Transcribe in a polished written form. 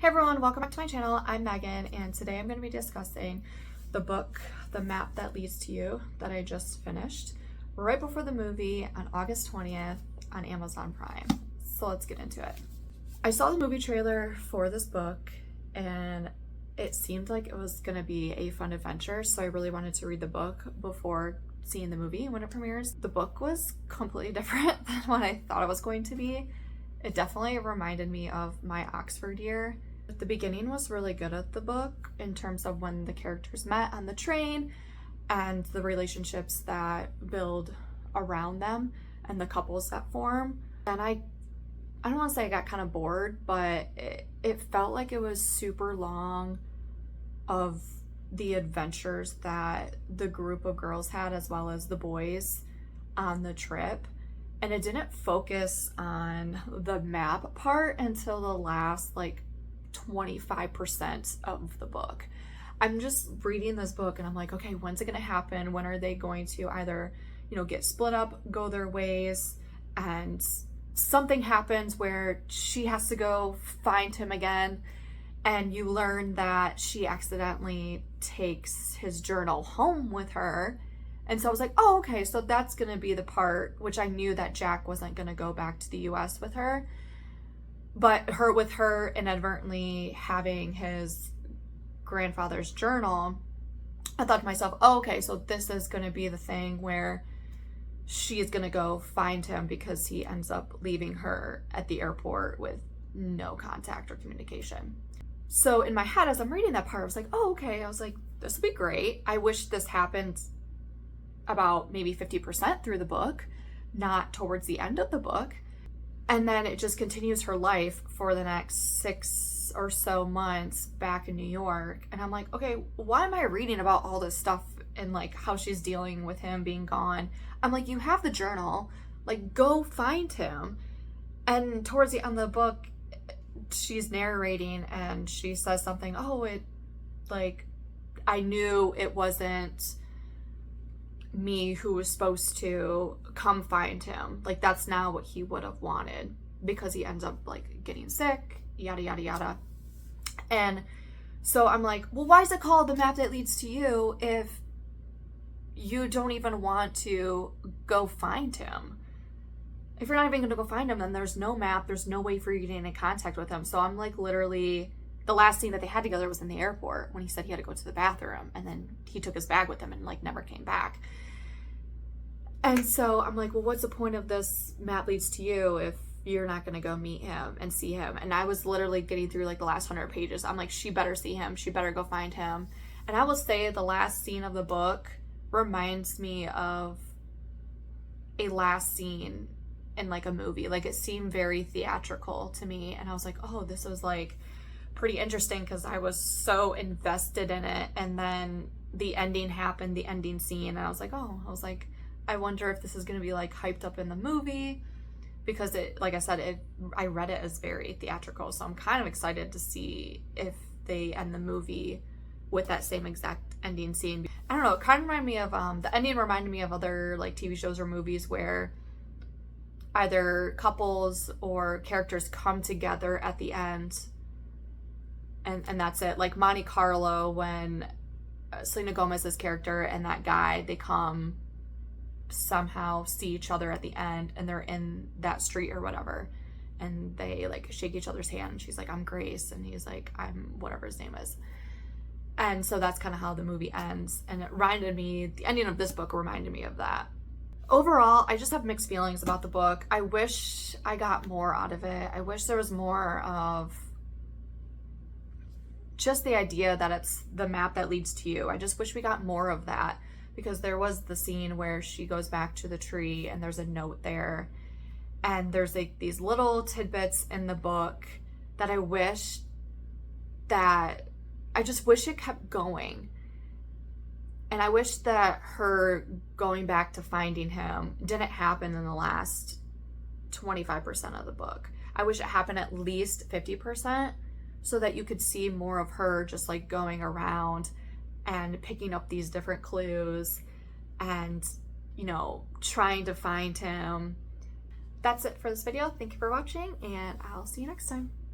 Hey everyone, welcome back to my channel. I'm Megan, and today I'm going to be discussing the book, The Map That Leads to You, that I just finished right before the movie on August 20th on Amazon Prime. So let's get into it. I saw the movie trailer for this book and it seemed like it was going to be a fun adventure, so I really wanted to read the book before seeing the movie when it premieres. The book was completely different than what I thought it was going to be. It definitely reminded me of my Oxford year. The beginning was really good at the book in terms of when the characters met on the train and the relationships that build around them and the couples that form. And I don't want to say I got kind of bored, but it felt like it was super long of the adventures that the group of girls had as well as the boys on the trip. And it didn't focus on the map part until the last 25% of the book. I'm just reading this book and I'm like, okay, when's it gonna happen? When are they going to either, get split up, go their ways, and something happens where she has to go find him again, and you learn that she accidentally takes his journal home with her. And so I was like, oh, okay, so that's gonna be the part, which I knew that Jack wasn't gonna go back to the US with her. But with her inadvertently having his grandfather's journal, I thought to myself, oh, okay, so this is going to be the thing where she's going to go find him because he ends up leaving her at the airport with no contact or communication. So in my head, as I'm reading that part, I was like, oh, okay. I was like, this would be great. I wish this happened about maybe 50% through the book, not towards the end of the book. And then it just continues her life for the next 6 or so months back in New York. And I'm like, okay, why am I reading about all this stuff and how she's dealing with him being gone? I'm like, you have the journal, go find him. And towards the end of the book, she's narrating and she says something, I knew it wasn't me who was supposed to come find him. That's not what he would have wanted, because he ends up getting sick, yada yada yada. And so I'm like, well, why is it called The Map That Leads to You if you don't even want to go find him? If you're not even gonna go find him, then there's no map, there's no way for you to get in contact with him. So I'm literally, the last scene that they had together was in the airport when he said he had to go to the bathroom, and then he took his bag with him and never came back. And so I'm like, well, what's the point of this map leads to you if you're not going to go meet him and see him? And I was literally getting through the last 100 pages. I'm like, she better see him. She better go find him. And I will say the last scene of the book reminds me of a last scene in a movie. It seemed very theatrical to me. And I was like, oh, this was pretty interesting, because I was so invested in it. And then the ending happened, the ending scene. And I was like, I wonder if this is going to be hyped up in the movie, because it, like I said, I read it as very theatrical. So I'm kind of excited to see if they end the movie with that same exact ending scene. I don't know, it kind of reminded me of, the ending reminded me of other TV shows or movies where either couples or characters come together at the end and that's it. Monte Carlo, when Selena Gomez's character and that guy, they come somehow see each other at the end and they're in that street or whatever, and they shake each other's hand, and she's like, I'm Grace, and he's like, I'm whatever his name is. And so that's kind of how the movie ends, and the ending of this book reminded me of that. Overall, I just have mixed feelings about the book. I wish I got more out of it. I wish there was more of just the idea that it's the map that leads to you. I just wish we got more of that, because there was the scene where she goes back to the tree and there's a note there, and there's these little tidbits in the book that I just wish it kept going. And I wish that her going back to finding him didn't happen in the last 25% of the book. I wish it happened at least 50%, so that you could see more of her just going around and picking up these different clues and, trying to find him. That's it for this video. Thank you for watching, and I'll see you next time.